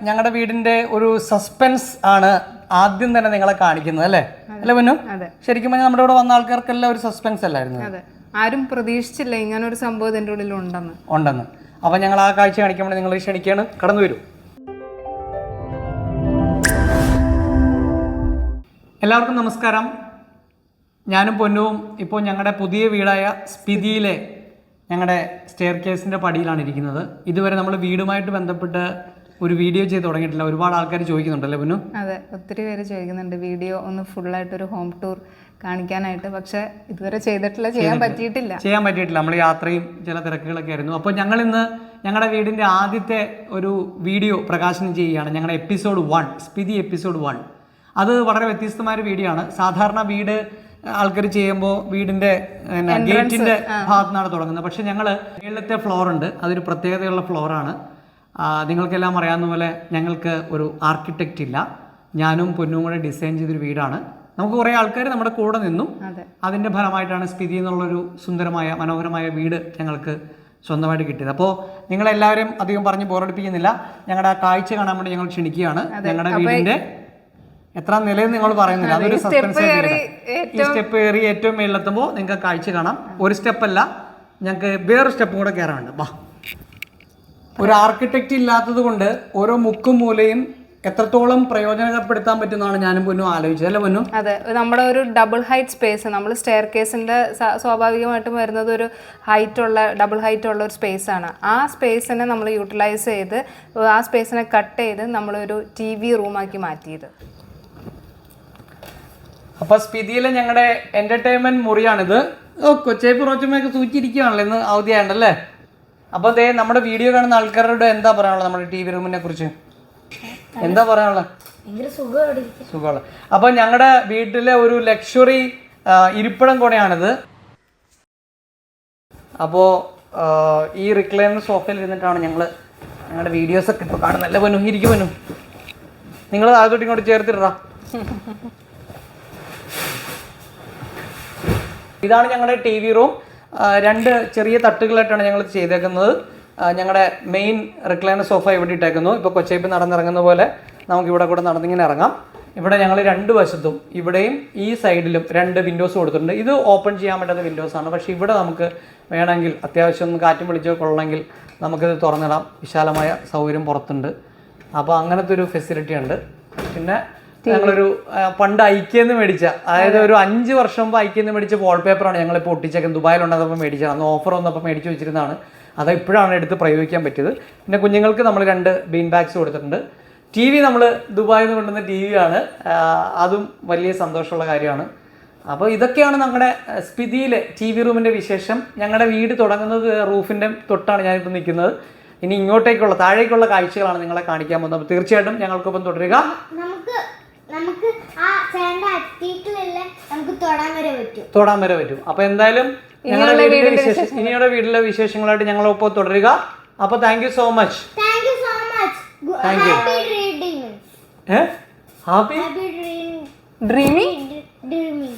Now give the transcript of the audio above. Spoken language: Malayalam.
ഞങ്ങളുടെ വീടിന്റെ ഒരു സസ്പെൻസ് ആണ് ആദ്യം തന്നെ നിങ്ങളെ കാണിക്കുന്നത് അല്ലേ അല്ലേ പൊന്നു? ശരിക്കും പറഞ്ഞാൽ നമ്മുടെ ഇവിടെ വന്ന ആൾക്കാർക്കെല്ലാം ഒരു സസ്പെൻസ് അല്ലായിരുന്നു. ആരും പ്രതീക്ഷിച്ചില്ല ഇങ്ങനെ ഒരു സംഭവം ഇതിന്റെ ഉള്ളിൽ ഉണ്ടെന്ന്. അപ്പൊ ഞങ്ങൾ ആ കാഴ്ച കാണിക്കുമ്പോൾ നിങ്ങൾ ക്ഷണിക്കുകയാണ്, കടന്നു വരൂ. എല്ലാവർക്കും നമസ്കാരം. ഞാനും പൊന്നുവും ഇപ്പോൾ ഞങ്ങളുടെ പുതിയ വീടായ സ്പിതിയിലെ ഞങ്ങളുടെ സ്റ്റെയർ കേസിൻ്റെ പടിയിലാണ് ഇരിക്കുന്നത്. ഇതുവരെ നമ്മൾ വീടുമായിട്ട് ബന്ധപ്പെട്ട് ഒരു വീഡിയോ ചെയ്ത് തുടങ്ങിയിട്ടില്ല. ഒരുപാട് ആൾക്കാർ ചോദിക്കുന്നുണ്ടല്ലേ പൊന്നു? അതെ, ഒത്തിരി പേര് ചോദിക്കുന്നുണ്ട് വീഡിയോ ഒന്ന് ഫുള്ളായിട്ടൊരു ഹോം ടൂർ കാണിക്കാനായിട്ട്. പക്ഷെ ഇതുവരെ ചെയ്തിട്ടില്ല, ചെയ്യാൻ പറ്റിയിട്ടില്ല. നമ്മൾ യാത്രയും ചില തിരക്കുകളൊക്കെ ആയിരുന്നു. അപ്പോൾ ഞങ്ങൾ ഇന്ന് ഞങ്ങളുടെ വീടിൻ്റെ ആദ്യത്തെ ഒരു വീഡിയോ പ്രകാശനം ചെയ്യുകയാണ്. ഞങ്ങളുടെ എപ്പിസോഡ് 1, സ്പിതി എപ്പിസോഡ് 1. അത് വളരെ വ്യത്യസ്തമായ ഒരു വീഡിയോ ആണ്. സാധാരണ വീട് ആൾക്കാർ ചെയ്യുമ്പോൾ വീടിൻ്റെ ഗേറ്റിൻ്റെ ഭാഗത്തു നിന്നാണ് തുടങ്ങുന്നത്. പക്ഷെ ഞങ്ങൾ മേളത്തെ ഫ്ലോർ ഉണ്ട്, അതൊരു പ്രത്യേകതയുള്ള ഫ്ലോറാണ്. നിങ്ങൾക്കെല്ലാം അറിയാവുന്ന പോലെ ഞങ്ങൾക്ക് ഒരു ആർക്കിടെക്റ്റ് ഇല്ല. ഞാനും പൊന്നും കൂടെ ഡിസൈൻ ചെയ്തൊരു വീടാണ്. നമുക്ക് കുറേ ആൾക്കാർ നമ്മുടെ കൂടെ നിന്നും അതിൻ്റെ ഫലമായിട്ടാണ് സ്പിതി എന്നുള്ളൊരു സുന്ദരമായ മനോഹരമായ വീട് ഞങ്ങൾക്ക് സ്വന്തമായിട്ട് കിട്ടിയത്. അപ്പോൾ നിങ്ങളെല്ലാവരും അധികം പറഞ്ഞ് ബോറടിപ്പിക്കുന്നില്ല. ഞങ്ങളുടെ ആ കാഴ്ച കാണാൻ വേണ്ടി ഞങ്ങൾ ക്ഷണിക്കുകയാണ്. ഞങ്ങളുടെ വീടിൻ്റെ എത്ര നിലയെന്ന് നിങ്ങൾ പറയുന്നില്ല, അതൊരു സസ്പെൻസ്. ഈ സ്റ്റെപ്പ് കയറി ഏറ്റവും മേളിലെത്തുമ്പോൾ നിങ്ങൾക്ക് കാഴ്ച കാണാം. ഒരു സ്റ്റെപ്പല്ല, ഞങ്ങൾക്ക് വേറൊരു സ്റ്റെപ്പും കൂടെ കയറാനുണ്ട്. വാ. ഒരു ആർക്കിടെക്റ്റ് ഇല്ലാത്തത് കൊണ്ട് ഓരോ മുക്കും മൂലയും എത്രത്തോളം പ്രയോജനപ്പെടുത്താൻ പറ്റുന്നതാണ് ഞാനും പൊന്നും ആലോചിച്ചത് അല്ലേ പൊന്നു? അതെ, നമ്മുടെ ഒരു ഡബിൾ ഹൈറ്റ് സ്പേസ്, നമ്മൾ സ്റ്റെയർ കേസിന്റെ സ്വാഭാവികമായിട്ടും വരുന്നത് ഒരു ഡബിൾ ഹൈറ്റ് ഉള്ള ഒരു സ്പേസ് ആണ്. ആ സ്പേസിനെ നമ്മൾ യൂട്ടിലൈസ് ചെയ്ത് ആ സ്പേസിനെ കട്ട് ചെയ്ത് നമ്മളൊരു TV റൂമാക്കി മാറ്റിയത്. അപ്പൊ സ്പിതിയിലെ ഞങ്ങളുടെ എന്റർടൈൻമെന്റ് മുറിയാണിത്. കൊച്ചേപ്പ് റോച്ചമ്മയൊക്കെ സൂചിച്ചിരിക്കുകയാണല്ലോ, ഇന്ന് അവധിയാണ്ടല്ലേ. അപ്പൊ അതേ നമ്മുടെ വീഡിയോ കാണുന്ന ആൾക്കാരോട് എന്താ പറയാനുള്ളത്? നമ്മുടെ TV റൂമിനെ കുറിച്ച് എന്താ പറയാനുള്ളത്? സുഖമുള്ള. അപ്പൊ ഞങ്ങളുടെ വീട്ടിലെ ഒരു ലക്ഷറി ഇരിപ്പിടം കൂടെയാണിത്. അപ്പോൾ ഈ റിക്ലൈനർ സോഫയിൽ ഇരുന്നിട്ടാണ് ഞങ്ങളുടെ വീഡിയോസൊക്കെ ഇപ്പോൾ കാണുന്നത്. അല്ലേ പൊന്നു? ഇരിക്കും പൊന്നു, നിങ്ങൾ താഴത്തോട്ട് ഇങ്ങോട്ട് ചേർത്തിട്ടാ. ഇതാണ് ഞങ്ങളുടെ TV റൂം. 2 ചെറിയ തട്ടുകളായിട്ടാണ് ഞങ്ങൾ ചെയ്തേക്കുന്നത്. ഞങ്ങളുടെ മെയിൻ റിക്ലൈനർ സോഫ ഇവിടെ ഇട്ടേക്കുന്നു. ഇപ്പോൾ കൊച്ചേപ്പ് നടന്നിറങ്ങുന്ന പോലെ നമുക്ക് ഇവിടെ കൂടെ നടന്നിങ്ങനെ ഇറങ്ങാം. ഇവിടെ ഞങ്ങൾ 2 വശത്തും ഇവിടെയും ഈ സൈഡിലും 2 വിൻഡോസ് കൊടുത്തിട്ടുണ്ട്. ഇത് ഓപ്പൺ ചെയ്യാൻ പറ്റാത്ത വിൻഡോസാണ്. പക്ഷേ ഇവിടെ നമുക്ക് വേണമെങ്കിൽ അത്യാവശ്യം ഒന്ന് കാറ്റും വെളിച്ചോ കൊള്ളണമെങ്കിൽ നമുക്കിത് തുറന്നിടാം. വിശാലമായ സൗകര്യം പുറത്തുണ്ട്. അപ്പോൾ അങ്ങനത്തെ ഒരു ഫെസിലിറ്റി ഉണ്ട്. പിന്നെ ഞങ്ങളൊരു പണ്ട് ഐക്യെന്ന് മേടിച്ച, അതായത് ഒരു 5 വർഷം മുമ്പ് ഐക്യെന്ന് മേടിച്ച വാൾപേപ്പറാണ് ഞങ്ങളിപ്പോൾ ഒട്ടിച്ചേക്കുന്നത്. ദുബായിലുണ്ടപ്പോൾ മേടിച്ചത്. അന്ന് ഓഫർ വന്നപ്പോൾ മേടിച്ച് വെച്ചിരുന്നതാണ്. അത് ഇപ്പോഴാണ് എടുത്ത് പ്രയോഗിക്കാൻ പറ്റിയത്. പിന്നെ കുഞ്ഞുങ്ങൾക്ക് നമ്മൾ 2 ബീൻ ബാഗ്സ് കൊടുത്തിട്ടുണ്ട്. TV നമ്മൾ ദുബായിൽ നിന്ന് കൊണ്ടുവന്ന TV ആണ്. അതും വലിയ സന്തോഷമുള്ള കാര്യമാണ്. അപ്പോൾ ഇതൊക്കെയാണ് നമ്മുടെ സ്പിതിയിലെ TV റൂമിൻ്റെ വിശേഷം. ഞങ്ങളുടെ വീട് തുടങ്ങുന്നത് റൂഫിൻ്റെ തൊട്ടാണ് ഞാനിപ്പോൾ നിൽക്കുന്നത്. ഇനി ഇങ്ങോട്ടേക്കുള്ള താഴേക്കുള്ള കാഴ്ചകളാണ് നിങ്ങളെ കാണിക്കാൻ പോകുന്നത്. അപ്പോൾ തീർച്ചയായിട്ടും ഞങ്ങൾക്കൊപ്പം തുടരുക. നമുക്ക് ആ ചേണ്ട അറ്റീറ്റിലല്ലേ നമുക്ക് തൊടാൻ വരെ പറ്റും. അപ്പൊ എന്തായാലും ഞങ്ങളുടെ വീട്ടിലെ വിശേഷങ്ങളായിട്ട് ഞങ്ങളൊപ്പം തുടരുക. അപ്പൊ thank you so much. Happy dreaming.